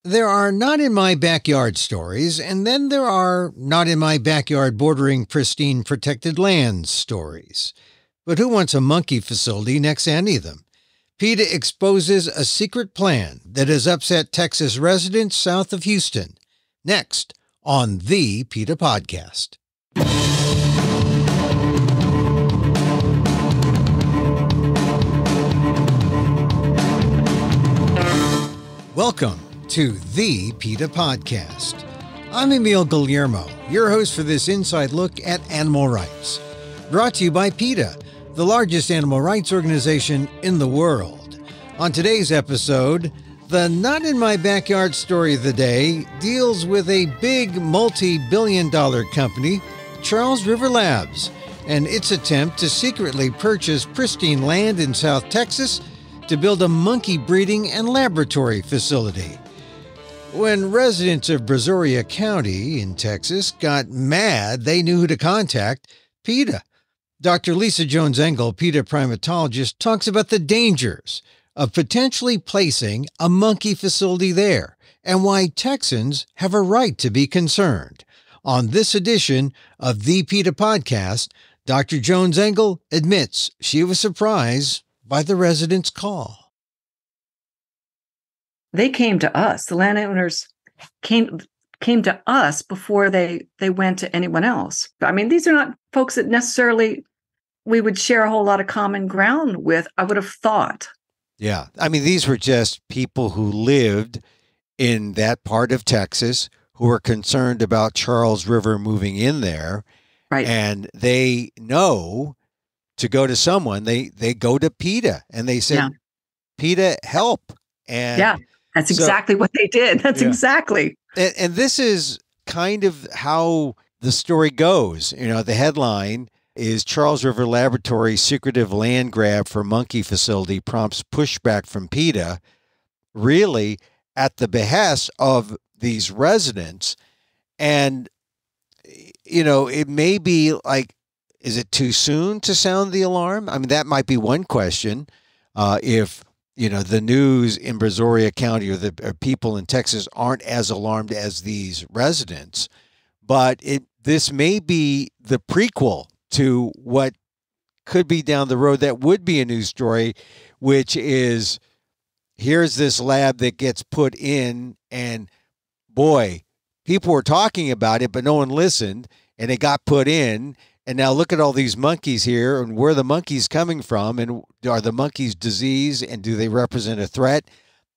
There are not in my backyard stories, and then there are not in my backyard bordering pristine protected lands stories. But who wants a monkey facility next to any of them? PETA exposes a secret plan that has upset Texas residents south of Houston. Next on the PETA Podcast. Welcome to the PETA Podcast. I'm Emil Guillermo, your host for this inside look at animal rights. Brought to you by PETA, the largest animal rights organization in the world. On today's episode, the Not in My Backyard story of the day deals with a big multi-billion-dollar company, Charles River Labs, and its attempt to secretly purchase pristine land in South Texas to build a monkey breeding and laboratory facility. When residents of Brazoria County in Texas got mad, they knew who to contact: PETA. Dr. Lisa Jones-Engel, PETA Primatologist, talks about the dangers of potentially placing a monkey facility there and why Texans have a right to be concerned. On this edition of the PETA Podcast, Dr. Jones-Engel admits she was surprised by the residents' call. They came to us. The landowners came to us before they went to anyone else. I mean, these are not folks that necessarily we would share a whole lot of common ground with, I would have thought. Yeah. I mean, these were just people who lived in that part of Texas who were concerned about Charles River moving in there. Right. And they know to go to someone. They go to PETA and they said, PETA, help. And yeah. That's exactly what they did. That's exactly. And this is kind of how the story goes. You know, the headline is Charles River Laboratory secretive land grab for monkey facility prompts pushback from PETA, really at the behest of these residents. And, you know, it may be like, is it too soon to sound the alarm? I mean, that might be one question. If you know, the news in Brazoria County or the people in Texas aren't as alarmed as these residents, but this may be the prequel to what could be down the road that would be a news story, which is here's this lab that gets put in and boy, people were talking about it, but no one listened and it got put in. And now look at all these monkeys here and where the monkeys coming from and are the monkeys disease and do they represent a threat?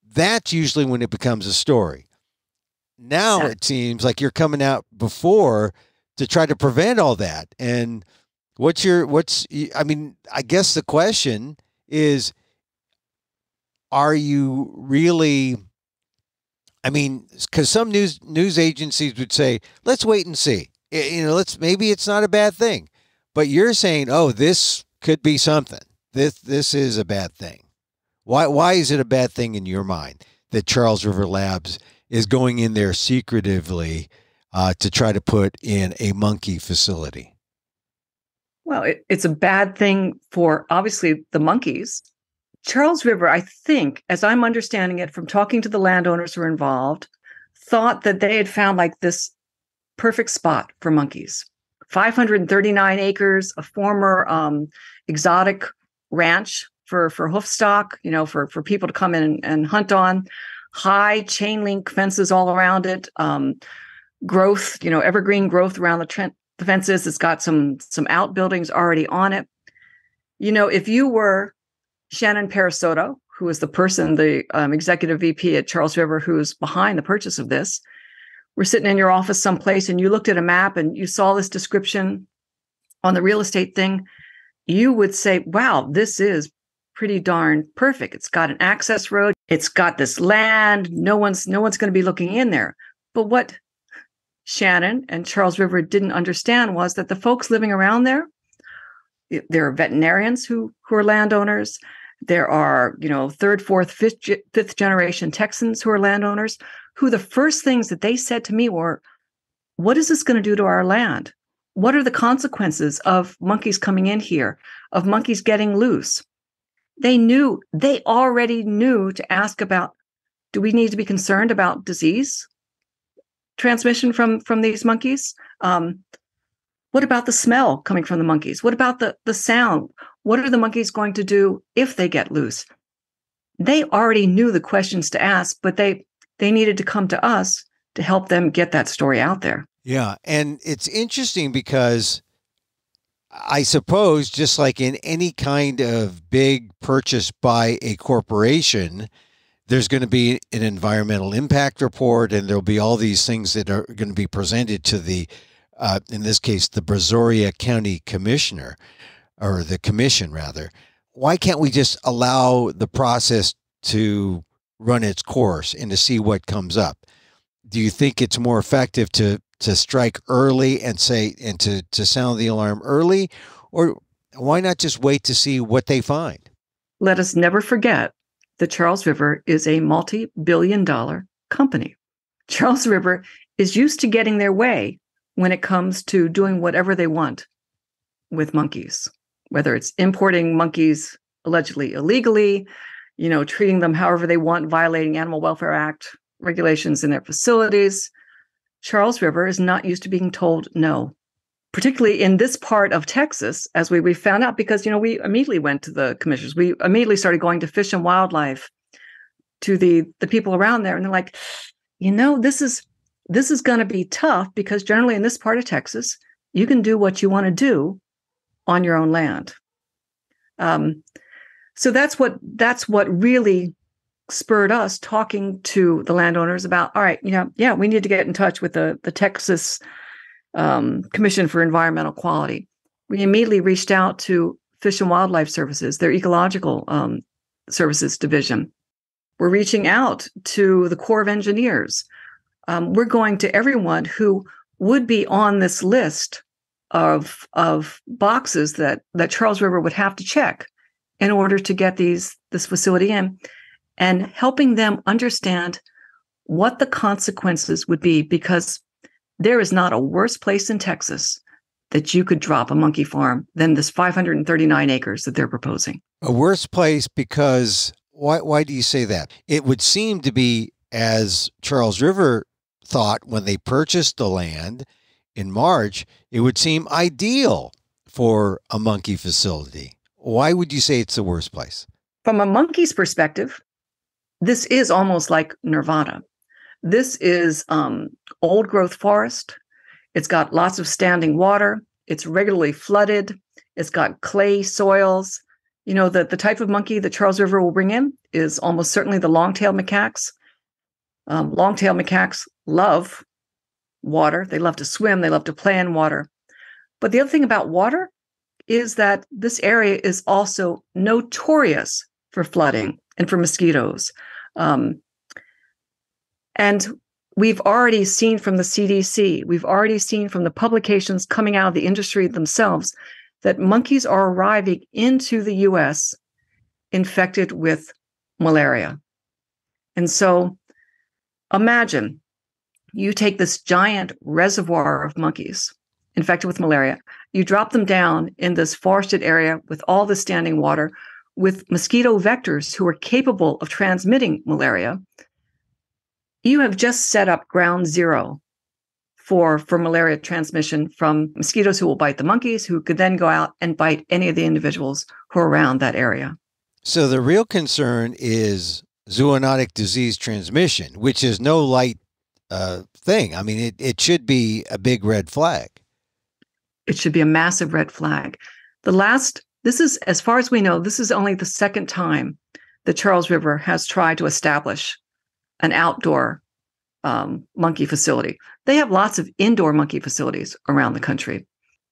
That's usually when it becomes a story. Now it seems like you're coming out before to try to prevent all that. And I guess the question is, are you really, I mean, because some news agencies would say, let's wait and see. You know, maybe it's not a bad thing, but you're saying, oh, this could be something. This is a bad thing. Why is it a bad thing in your mind that Charles River Labs is going in there secretively to try to put in a monkey facility? Well, it's a bad thing for obviously the monkeys. Charles River, I think, as I'm understanding it from talking to the landowners who are involved, thought that they had found like this perfect spot for monkeys. 539 acres, a former exotic ranch for hoof stock, you know, for people to come in and hunt on. High chain link fences all around it. Growth, you know, evergreen growth around the fences. It's got some outbuildings already on it. You know, if you were Shannon Parasoto, who is the person, the executive VP at Charles River, who's behind the purchase of this, we're sitting in your office someplace and you looked at a map and you saw this description on the real estate thing, you would say, wow, this is pretty darn perfect. It's got an access road. It's got this land. No one's going to be looking in there. But what Shannon and Charles River didn't understand was that the folks living around there are veterinarians who are landowners. There are, you know, third, fourth, fifth generation Texans who are landowners, who the first things that they said to me were, what is this going to do to our land? What are the consequences of monkeys coming in here, of monkeys getting loose? They already knew to ask about Do we need to be concerned about disease transmission from these monkeys? What about the smell coming from the monkeys? What about the sound? What are the monkeys going to do if they get loose? They already knew the questions to ask, but they needed to come to us to help them get that story out there. Yeah. And it's interesting because I suppose just like in any kind of big purchase by a corporation, there's going to be an environmental impact report, and there'll be all these things that are going to be presented to the, in this case, the Brazoria County Commissioner, or the commission rather. Why can't we just allow the process to run its course and to see what comes up? Do you think it's more effective to strike early and say, and to sound the alarm early, or why not just wait to see what they find? Let us never forget that Charles River is a multi-billion-dollar company. Charles River is used to getting their way when it comes to doing whatever they want with monkeys, whether it's importing monkeys allegedly illegally, treating them however they want, violating Animal Welfare Act regulations in their facilities. Charles River is not used to being told no, particularly in this part of Texas, as we found out, because, we immediately went to the commissioners. We immediately started going to Fish and Wildlife, to the people around there. And they're like, this is going to be tough, because generally in this part of Texas, you can do what you want to do on your own land. So that's what really spurred us talking to the landowners about, all right, we need to get in touch with the Texas Commission for Environmental Quality. We immediately reached out to Fish and Wildlife Services, their ecological services division. We're reaching out to the Corps of Engineers. We're going to everyone who would be on this list of boxes that Charles River would have to check in order to get this facility in, and helping them understand what the consequences would be, because there is not a worse place in Texas that you could drop a monkey farm than this 539 acres that they're proposing. A worse place because why do you say that? It would seem to be, as Charles River thought when they purchased the land in March, it would seem ideal for a monkey facility. Why would you say it's the worst place? From a monkey's perspective, this is almost like nirvana. This is old growth forest. It's got lots of standing water. It's regularly flooded. It's got clay soils. The type of monkey that Charles River will bring in is almost certainly the long-tailed macaques. Long-tailed macaques love water. They love to swim. They love to play in water. But the other thing about water is that this area is also notorious for flooding and for mosquitoes. And we've already seen from the CDC, we've already seen from the publications coming out of the industry themselves, that monkeys are arriving into the U.S. infected with malaria. And so imagine you take this giant reservoir of monkeys infected with malaria, you drop them down in this forested area with all the standing water, with mosquito vectors who are capable of transmitting malaria. You have just set up ground zero for malaria transmission from mosquitoes who will bite the monkeys, who could then go out and bite any of the individuals who are around that area. So the real concern is zoonotic disease transmission, which is no light thing. I mean, it should be a big red flag. It should be a massive red flag. This is, as far as we know, this is only the second time that Charles River has tried to establish an outdoor monkey facility. They have lots of indoor monkey facilities around the country.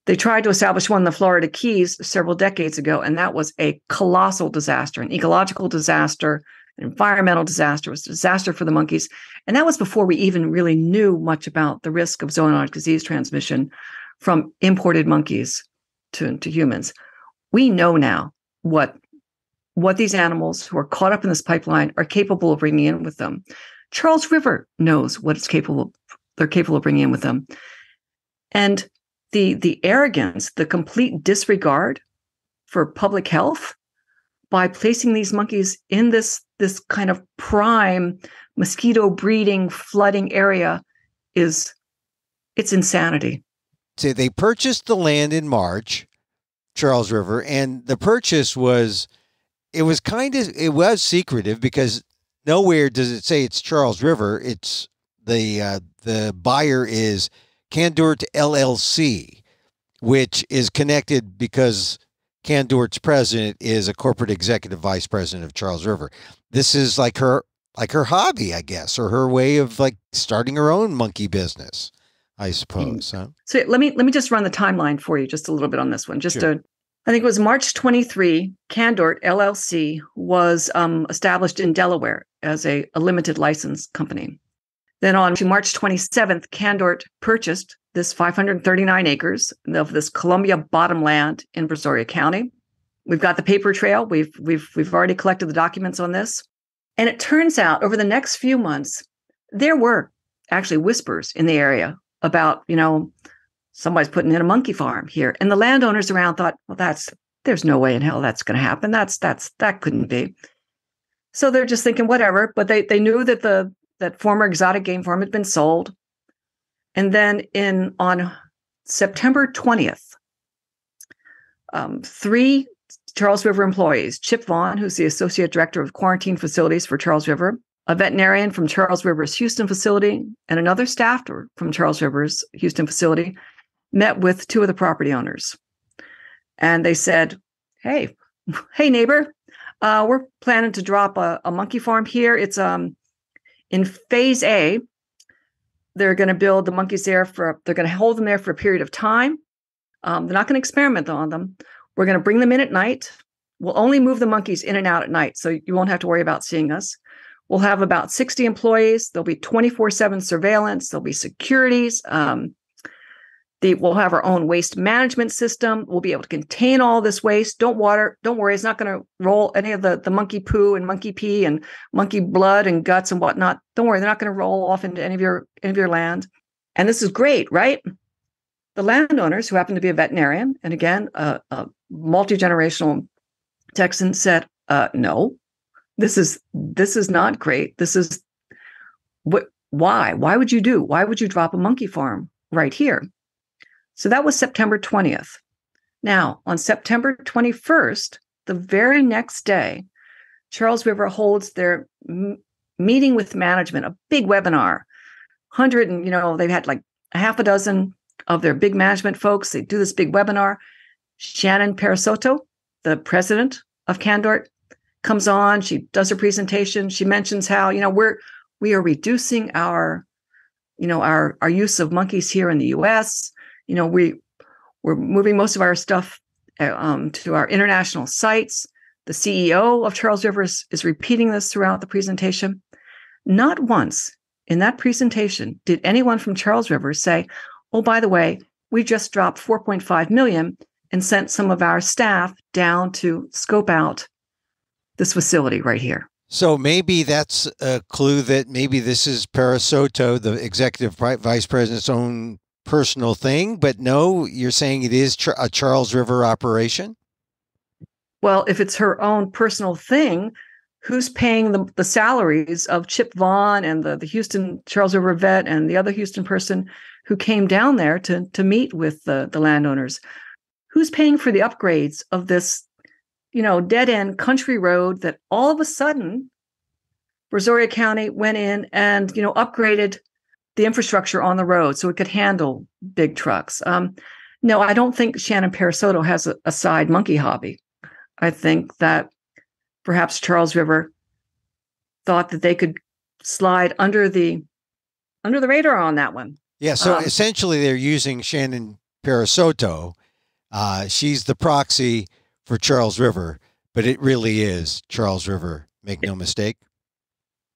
They tried to establish one in the Florida Keys several decades ago, and that was a colossal disaster, an ecological disaster, an environmental disaster. It was a disaster for the monkeys. And that was before we even really knew much about the risk of zoonotic disease transmission from imported monkeys to humans. We know now what these animals who are caught up in this pipeline are capable of bringing in with them. Charles River knows what they're capable of bringing in with them. And the arrogance, the complete disregard for public health by placing these monkeys in this kind of prime mosquito breeding flooding area it's insanity. So they purchased the land in March, Charles River, and the purchase was secretive because nowhere does it say it's Charles River. It's the buyer is Candort LLC, which is connected because Candort's president is a corporate executive vice president of Charles River. This is like her hobby, I guess, or her way of like starting her own monkey business, I suppose. Huh? So let me just run the timeline for you just a little bit on this one. Sure. I think it was March 23, Candort LLC was established in Delaware as a limited license company. Then on March 27th, Candort purchased this 539 acres of this Columbia bottomland in Brazoria County. We've got the paper trail. We've already collected the documents on this. And it turns out over the next few months, there were actually whispers in the area about, somebody's putting in a monkey farm here. And the landowners around thought, well, there's no way in hell that's going to happen. That couldn't be. So they're just thinking, whatever. But they knew that that former exotic game farm had been sold. And then on September 20th, 3 Charles River employees, Chip Vaughn, who's the Associate Director of Quarantine Facilities for Charles River, a veterinarian from Charles River's Houston facility, and another staffer from Charles River's Houston facility, met with 2 of the property owners. And they said, hey neighbor, we're planning to drop a monkey farm here. It's in phase A. They're going to build the monkeys there they're going to hold them there for a period of time. They're not going to experiment on them. We're going to bring them in at night. We'll only move the monkeys in and out at night, so you won't have to worry about seeing us. We'll have about 60 employees. There'll be 24/7 surveillance. There'll be securities. We'll have our own waste management system. We'll be able to contain all this waste. Don't worry. It's not going to roll any of the monkey poo and monkey pee and monkey blood and guts and whatnot. Don't worry. They're not going to roll off into any of your land. And this is great, right? The landowners, who happen to be a veterinarian, and again, a multi-generational Texan, said, no, this is not great. This is why would you drop a monkey farm right here? So that was September 20th. Now, on September 21st, the very next day, Charles River holds their meeting with management, a big webinar. They've had like a half a dozen of their big management folks. They do this big webinar. Shannon Parasoto, the president of Candort, comes on. She does her presentation. She mentions how, we are reducing our use of monkeys here in the U.S. We're moving most of our stuff to our international sites. The CEO of Charles River is repeating this throughout the presentation. Not once in that presentation did anyone from Charles River say, oh, by the way, we just dropped $4.5 million and sent some of our staff down to scope out this facility right here. So maybe that's a clue that maybe this is Parasoto, the executive vice president's own personal thing, but no, you're saying it is a Charles River operation? Well, if it's her own personal thing, who's paying the salaries of Chip Vaughn and the Houston Charles River vet and the other Houston person who came down there to meet with the landowners? Who's paying for the upgrades of this, dead-end country road that all of a sudden Brazoria County went in and, upgraded the infrastructure on the road so it could handle big trucks? No, I don't think Shannon Parasoto has a side monkey hobby. I think that perhaps Charles River thought that they could slide under the radar on that one. Yeah, so essentially they're using Shannon Parasoto. She's the proxy for Charles River, but it really is Charles River. Make no mistake.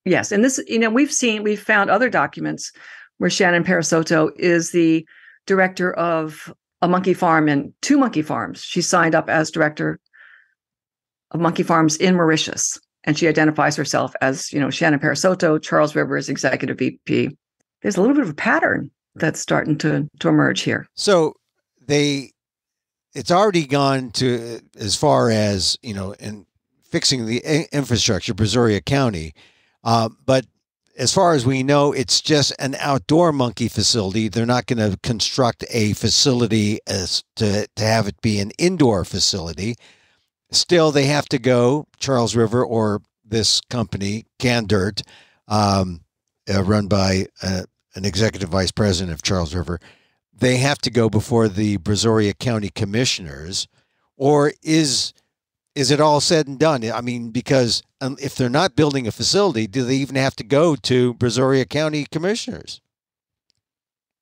Yes, and this, we've found other documents where Shannon Parasoto is the director of a monkey farm and 2 monkey farms. She signed up as director of monkey farms in Mauritius, and she identifies herself as, Shannon Parasoto, Charles River's executive VP. There's a little bit of a pattern that's starting to emerge here. So it's already gone to as far as, and fixing the infrastructure, Brazoria County. But as far as we know, it's just an outdoor monkey facility. They're not going to construct a facility as to have it be an indoor facility. Still, they have to go, Charles River or this company, Candirt, run by an executive vice president of Charles River. They have to go before the Brazoria County commissioners, or is it all said and done? I mean, because if they're not building a facility, do they even have to go to Brazoria County commissioners?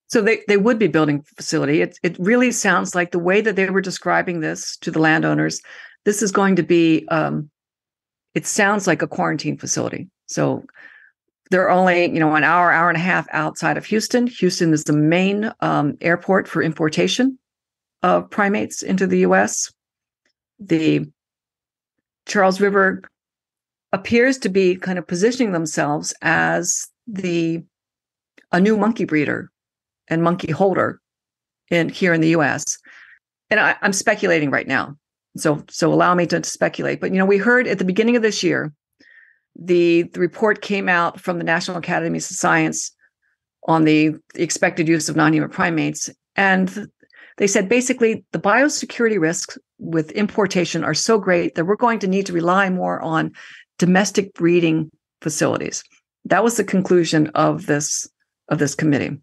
So they would be building a facility. It really sounds like the way that they were describing this to the landowners, this is going to be, it sounds like a quarantine facility. So they're only, an hour and a half outside of Houston. Houston is the main airport for importation of primates into the U.S. The Charles River appears to be kind of positioning themselves as a new monkey breeder and monkey holder here in the U.S. And I'm speculating right now, so allow me to speculate. But we heard at the beginning of this year, the report came out from the National Academies of Science on the expected use of non-human primates, and they said basically the biosecurity risks with importation are so great that we're going to need to rely more on domestic breeding facilities. That was the conclusion of this committee.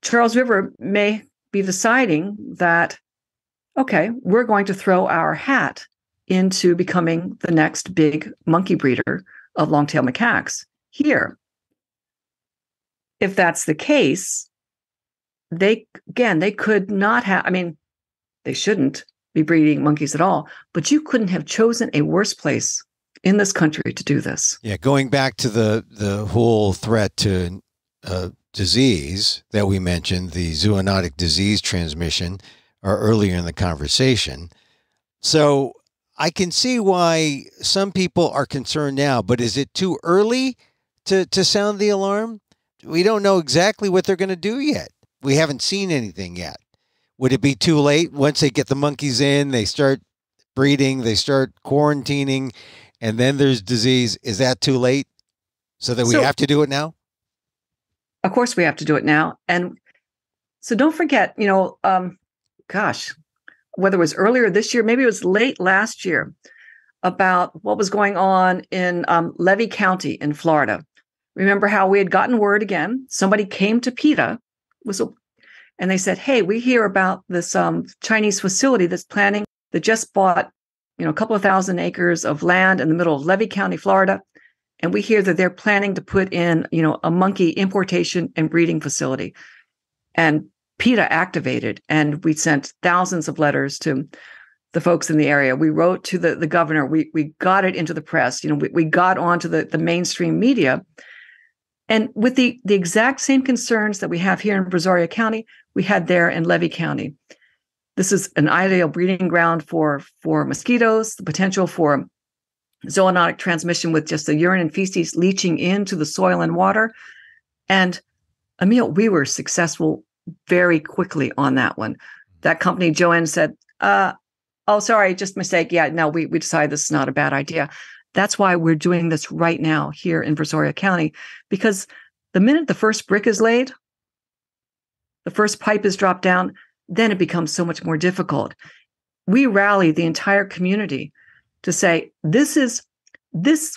Charles River may be deciding that, okay, we're going to throw our hat into becoming the next big monkey breeder of long-tailed macaques here. If that's the case, they could not have, they shouldn't be breeding monkeys at all, but you couldn't have chosen a worse place in this country to do this. Yeah, going back to the whole threat to disease that we mentioned, the zoonotic disease transmission, or earlier in the conversation. So I can see why some people are concerned now, but is it too early to sound the alarm? We don't know exactly what they're going to do yet. We haven't seen anything yet. Would it be too late once they get the monkeys in, they start breeding, they start quarantining, and then there's disease? Is that too late so that we have to do it now? Of course we have to do it now. And so don't forget, whether it was earlier this year, maybe it was late last year, about what was going on in Levy County in Florida. Remember how we had gotten word again? Somebody came to PETA, and they said, hey, we hear about this Chinese facility that just bought, a couple of thousand acres of land in the middle of Levy County, Florida. And we hear that they're planning to put in, a monkey importation and breeding facility. And PETA activated, and we sent thousands of letters to the folks in the area. We wrote to the governor. We got it into the press. We got onto the mainstream media. And with the exact same concerns that we have here in Brazoria County, we had there in Levy County. This is an ideal breeding ground for mosquitoes, the potential for zoonotic transmission with just the urine and feces leaching into the soil and water. And Emil, we were successful very quickly on that one. That company, Joanne, said, oh, sorry, just mistake. Yeah, no, we decided this is not a bad idea. That's why we're doing this right now here in Brazoria County, because the minute the first brick is laid, the first pipe is dropped down, then it becomes so much more difficult. We rally the entire community to say, this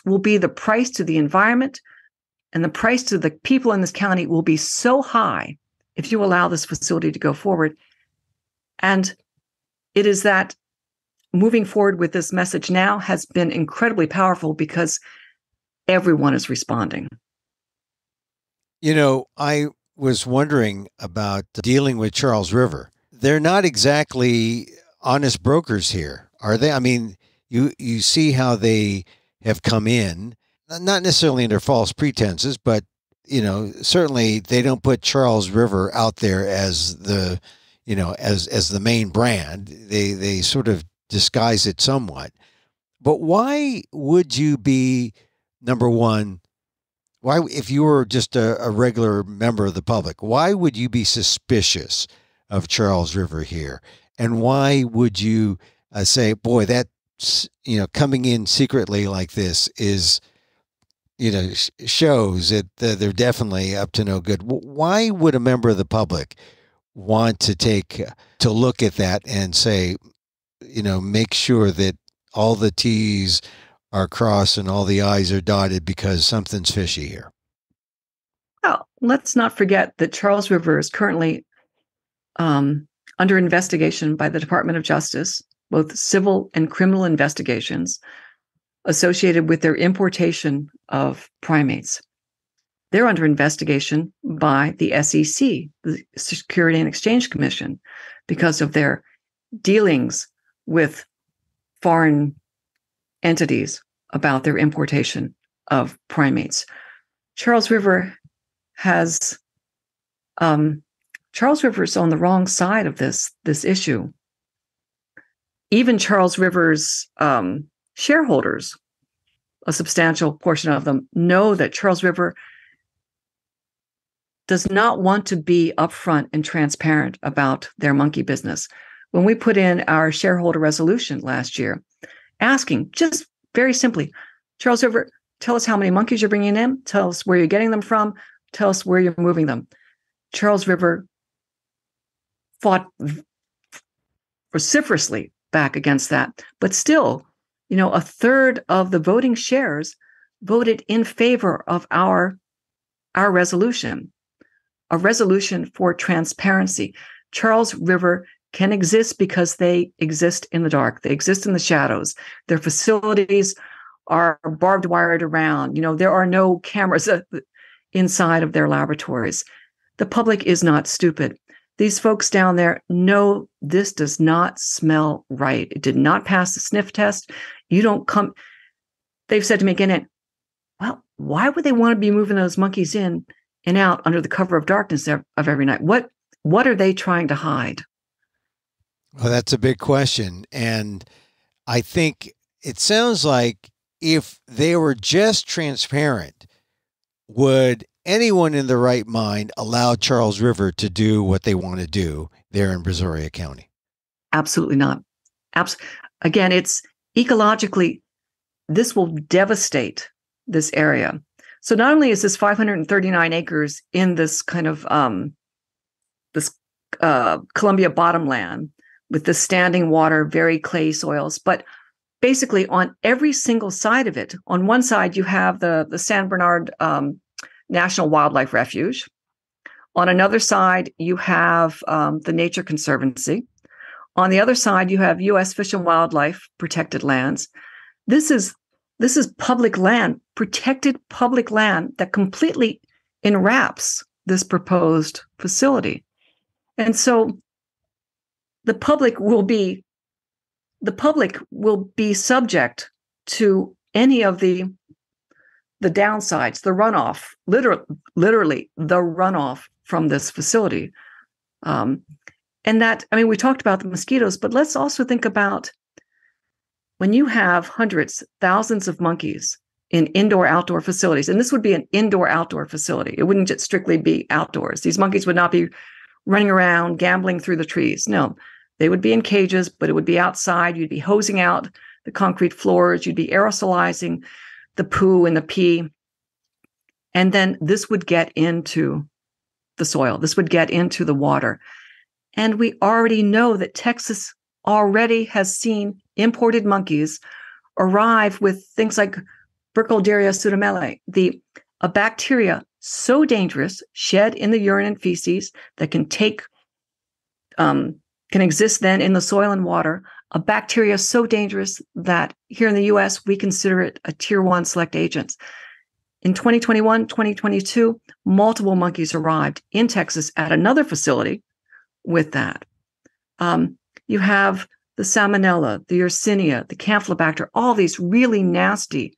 will be the price to the environment, and the price to the people in this county will be so high if you allow this facility to go forward. And it is that moving forward with this message now has been incredibly powerful because everyone is responding. I was wondering about dealing with Charles River. They're not exactly honest brokers here, are they? I mean, you see how they have come in, not necessarily under false pretenses, but certainly they don't put Charles River out there as the main brand. They sort of disguise it somewhat. But why would you be, number one, if you were just a regular member of the public, why would you be suspicious of Charles River here? And why would you say, boy, that coming in secretly like this is, shows that they're definitely up to no good. Why would a member of the public want to look at that and say, make sure that all the T's are crossed and all the I's are dotted because something's fishy here? Well, let's not forget that Charles River is currently under investigation by the Department of Justice, both civil and criminal investigations associated with their importation of primates. They're under investigation by the SEC, the Security and Exchange Commission, because of their dealings with foreign entities about their importation of primates. Charles River is on the wrong side of this issue. Even Charles River's shareholders, a substantial portion of them, know that Charles River does not want to be upfront and transparent about their monkey business. When we put in our shareholder resolution last year, asking just very simply, Charles River, tell us how many monkeys you're bringing in, tell us where you're getting them from, tell us where you're moving them. Charles River fought vociferously back against that. But still, a third of the voting shares voted in favor of our resolution, a resolution for transparency. Charles River can exist because they exist in the dark. They exist in the shadows. Their facilities are barbed wired around. There are no cameras inside of their laboratories. The public is not stupid. These folks down there know this does not smell right. It did not pass the sniff test. You don't come. They've said to me again, well, why would they want to be moving those monkeys in and out under the cover of darkness of every night? What are they trying to hide? Well, that's a big question. And I think it sounds like if they were just transparent, would anyone in the right mind allow Charles River to do what they want to do there in Brazoria County? Absolutely not. Again, it's ecologically, this will devastate this area. So not only is this 539 acres in this kind of Columbia bottomland with the standing water, very clay soils, but basically on every single side of it, on one side you have the San Bernard National Wildlife Refuge. On another side, you have the Nature Conservancy. On the other side, you have U.S. Fish and Wildlife protected lands. This is public land, protected public land that completely enwraps this proposed facility. And so the public will be subject to any of the downsides, the runoff, literally the runoff from this facility. And that, we talked about the mosquitoes, but let's also think about when you have hundreds, thousands of monkeys in indoor-outdoor facilities, and this would be an indoor-outdoor facility. It wouldn't just strictly be outdoors. These monkeys would not be running around, gambling through the trees. No, they would be in cages, but it would be outside. You'd be hosing out the concrete floors. You'd be aerosolizing the poo and the pee. And then this would get into the soil. This would get into the water. And we already know that Texas already has seen imported monkeys arrive with things like Burkholderia pseudomele, a bacteria so dangerous, shed in the urine and feces, that can exist then in the soil and water, a bacteria so dangerous that here in the U.S., we consider it a tier 1 select agent. In 2021, 2022, multiple monkeys arrived in Texas at another facility with that. You have the Salmonella, the Yersinia, the Campylobacter, all these really nasty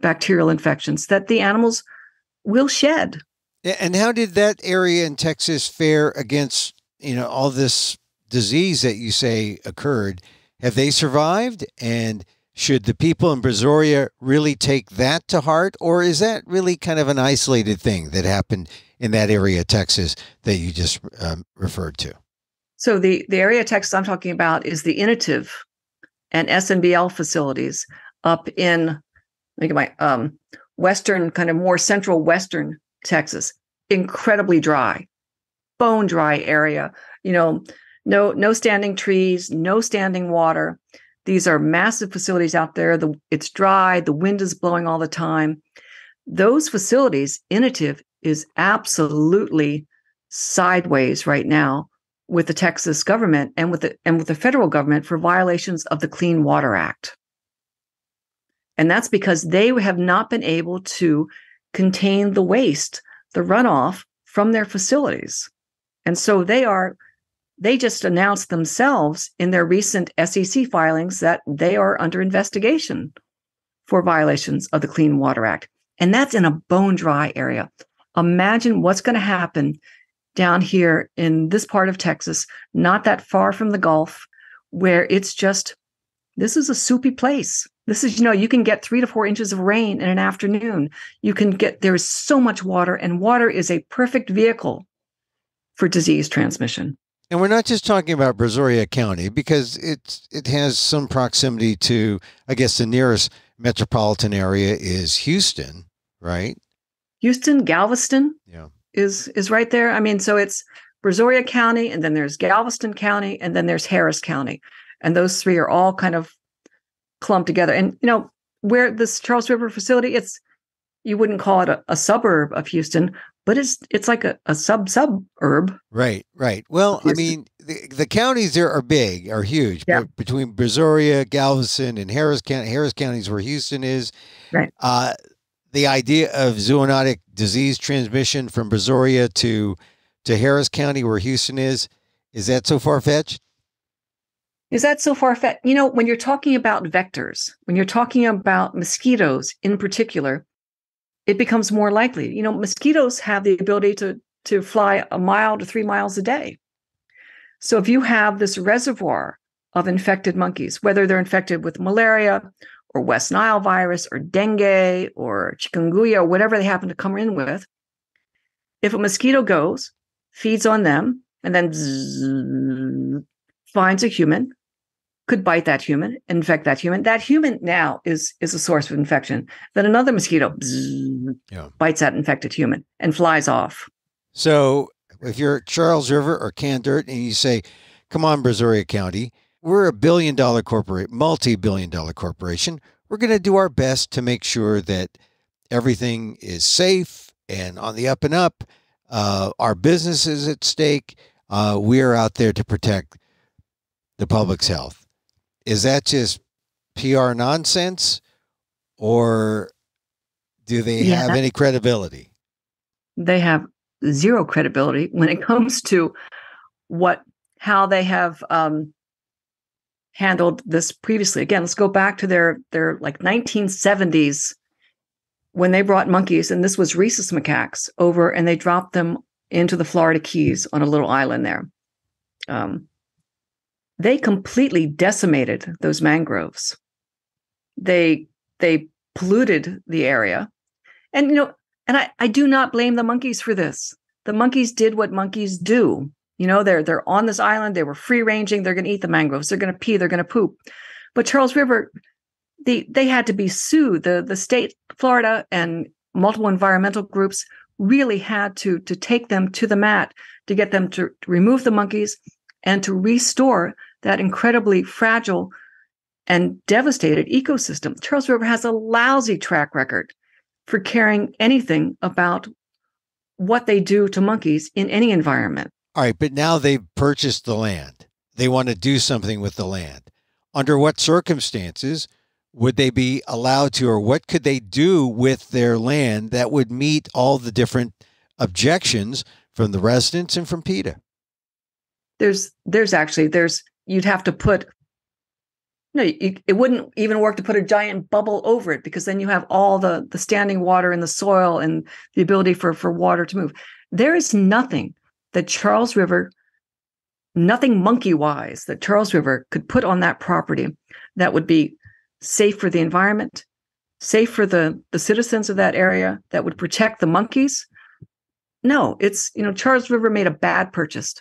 bacterial infections that the animals will shed. And how did that area in Texas fare against, all this disease that you say occurred? Have they survived? And should the people in Brazoria really take that to heart? Or is that really kind of an isolated thing that happened in that area of Texas that you just referred to? So the area of Texas I'm talking about is the Inativ and SNBL facilities up in, look at my western, kind of more central western Texas. Incredibly dry, bone dry area. No standing trees, no standing water. These are massive facilities out there. It's dry. The wind is blowing all the time. Those facilities, Initiv is absolutely sideways right now with the Texas government and with the federal government for violations of the Clean Water Act. And that's because they have not been able to contain the waste, the runoff from their facilities. And so they just announced themselves in their recent SEC filings that they are under investigation for violations of the Clean Water Act. And that's in a bone dry area. Imagine what's going to happen down here in this part of Texas, not that far from the Gulf, where it's just, this is a soupy place. This is, you can get 3 to 4 inches of rain in an afternoon. There is so much water, and water is a perfect vehicle for disease transmission. And we're not just talking about Brazoria County, because it has some proximity to, I guess, the nearest metropolitan area is Houston, right? Houston, Galveston, yeah, is right there. I mean, so it's Brazoria County, and then there's Galveston County, and then there's Harris County. And those three are all kind of clumped together. And, where this Charles River facility, you wouldn't call it a suburb of Houston, but it's like a suburb. Right. Well, I mean, the counties there are huge. Yeah. But between Brazoria, Galveston, and Harris County is where Houston is. Right. The idea of zoonotic disease transmission from Brazoria to Harris County, where Houston is that so far-fetched? Is that so far-fetched? When you're talking about vectors, when you're talking about mosquitoes in particular, it becomes more likely. Mosquitoes have the ability to fly 1 mile to 3 miles a day. So if you have this reservoir of infected monkeys, whether they're infected with malaria or West Nile virus or dengue or chikungunya or whatever they happen to come in with, if a mosquito goes, feeds on them, and then finds a human, could bite that human, infect that human now is a source of infection. Then another mosquito bites that infected human and flies off. So if you're Charles River or Candert and you say, come on, Brazoria County, we're a billion-dollar multi-billion-dollar corporation. We're going to do our best to make sure that everything is safe and on the up and up. Our business is at stake. We are out there to protect the public's health. Is that just PR nonsense, or do they have any credibility? They have zero credibility when it comes to how they have handled this previously. Again, let's go back to their like 1970s when they brought monkeys, and this was rhesus macaques, over, and they dropped them into the Florida Keys on a little island there. They completely decimated those mangroves. They polluted the area. And, I do not blame the monkeys for this. The monkeys did what monkeys do. They're on this island. They were free ranging. They're going to eat the mangroves. They're going to pee. They're going to poop. But Charles River, they had to be sued. The state, Florida, and multiple environmental groups really had to take them to the mat to get them to remove the monkeys and to restore that incredibly fragile and devastated ecosystem. Charles River has a lousy track record for caring anything about what they do to monkeys in any environment. All right, but now they've purchased the land. They want to do something with the land. Under what circumstances would they be allowed to, or what could they do with their land that would meet all the different objections from the residents and from PETA? You'd have to put, it wouldn't even work to put a giant bubble over it, because then you have all the standing water in the soil and the ability for water to move. There is nothing that Charles River, nothing monkey-wise that Charles River could put on that property that would be safe for the environment, safe for the citizens of that area, that would protect the monkeys. No, it's, Charles River made a bad purchase.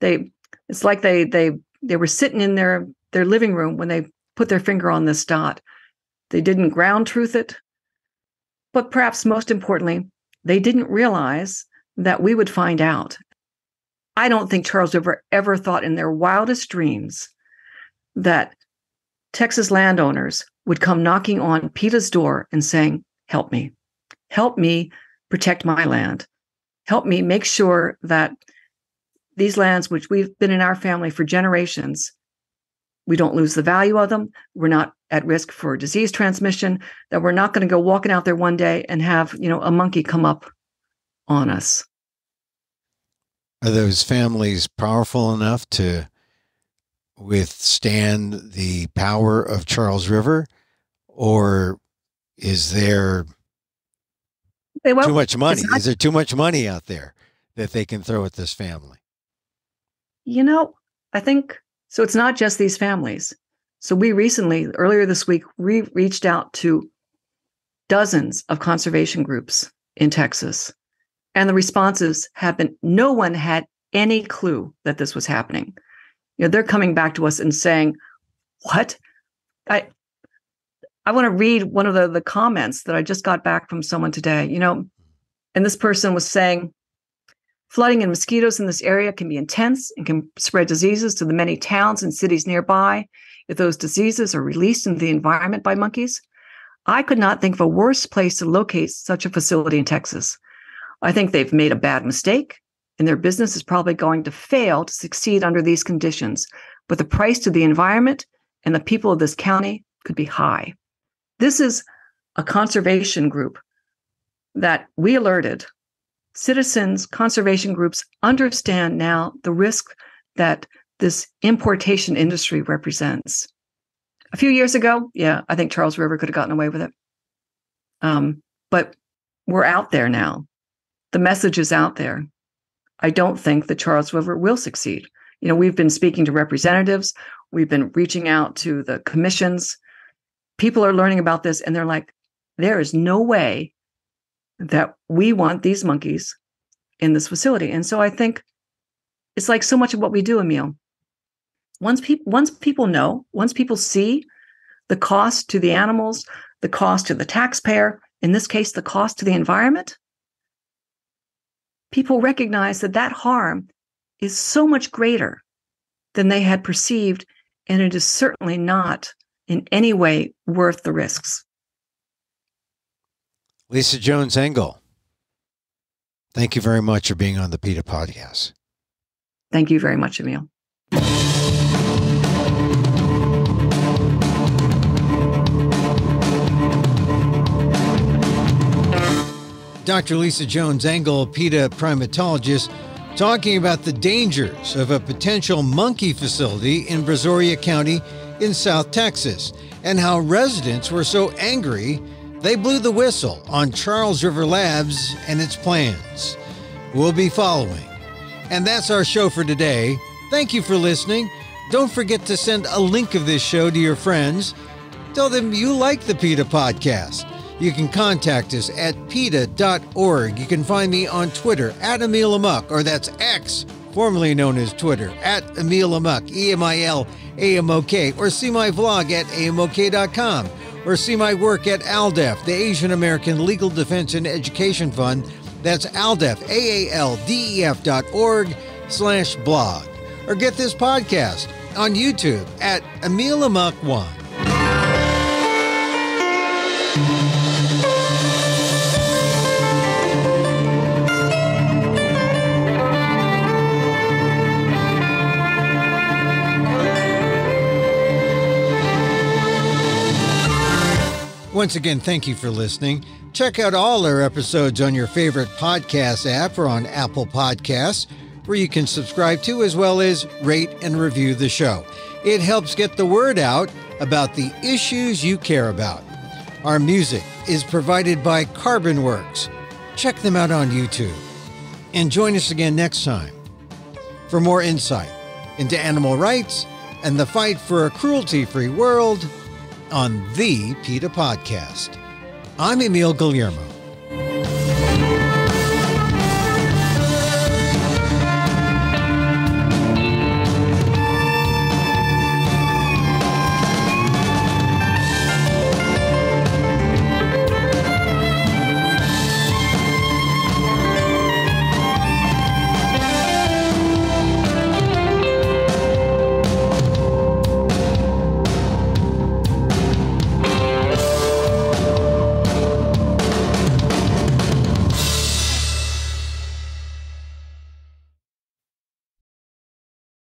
It's like they were sitting in their living room when they put their finger on this dot. They didn't ground truth it. But perhaps most importantly, they didn't realize that we would find out. I don't think Charles River ever thought in their wildest dreams that Texas landowners would come knocking on PETA's door and saying, help me protect my land. Help me make sure that these lands, which we've been in our family for generations, we don't lose the value of them. We're not at risk for disease transmission, that we're not going to go walking out there one day and have, a monkey come up on us. Are those families powerful enough to withstand the power of Charles River, or is there too much money? Is there too much money out there that they can throw at this family? I think so. It's not just these families. So we recently, earlier this week, we reached out to dozens of conservation groups in Texas. And the responses have been, no one had any clue that this was happening. They're coming back to us and saying, what? I want to read one of the comments that I just got back from someone today, and this person was saying, flooding and mosquitoes in this area can be intense and can spread diseases to the many towns and cities nearby if those diseases are released into the environment by monkeys. I could not think of a worse place to locate such a facility in Texas. I think they've made a bad mistake, and their business is probably going to fail to succeed under these conditions. But the price to the environment and the people of this county could be high. This is a conservation group that we alerted. Citizens, conservation groups understand now the risk that this importation industry represents. A few years ago, I think Charles River could have gotten away with it. But we're out there now. The message is out there. I don't think that Charles River will succeed. We've been speaking to representatives. We've been reaching out to the commissions. People are learning about this, and they're like, there is no way that we want these monkeys in this facility. And so I think it's like so much of what we do, Emil. Once people know, once people see the cost to the animals, the cost to the taxpayer, in this case, the cost to the environment, people recognize that harm is so much greater than they had perceived, and it is certainly not in any way worth the risks. Lisa Jones-Engel, thank you very much for being on the PETA Podcast. Thank you very much, Emil. Dr. Lisa Jones-Engel, PETA Primatologist, talking about the dangers of a potential monkey facility in Brazoria County in South Texas, and how residents were so angry they blew the whistle on Charles River Labs and its plans. We'll be following. And that's our show for today. Thank you for listening. Don't forget to send a link of this show to your friends. Tell them you like the PETA Podcast. You can contact us at PETA.org. You can find me on Twitter at Emil Amok, or that's X, formerly known as Twitter, at Emil Amok, EMILAMOK, or see my vlog at amok.com, or see my work at ALDEF, the Asian American Legal Defense and Education Fund. That's ALDEF, AALDEF.org/blog. Or get this podcast on YouTube at Emil Amok 1. Once again, thank you for listening. Check out all our episodes on your favorite podcast app or on Apple Podcasts, where you can subscribe to as well as rate and review the show. It helps get the word out about the issues you care about. Our music is provided by Carbon Works. Check them out on YouTube. And join us again next time for more insight into animal rights and the fight for a cruelty-free world on the PETA Podcast. I'm Emil Guillermo.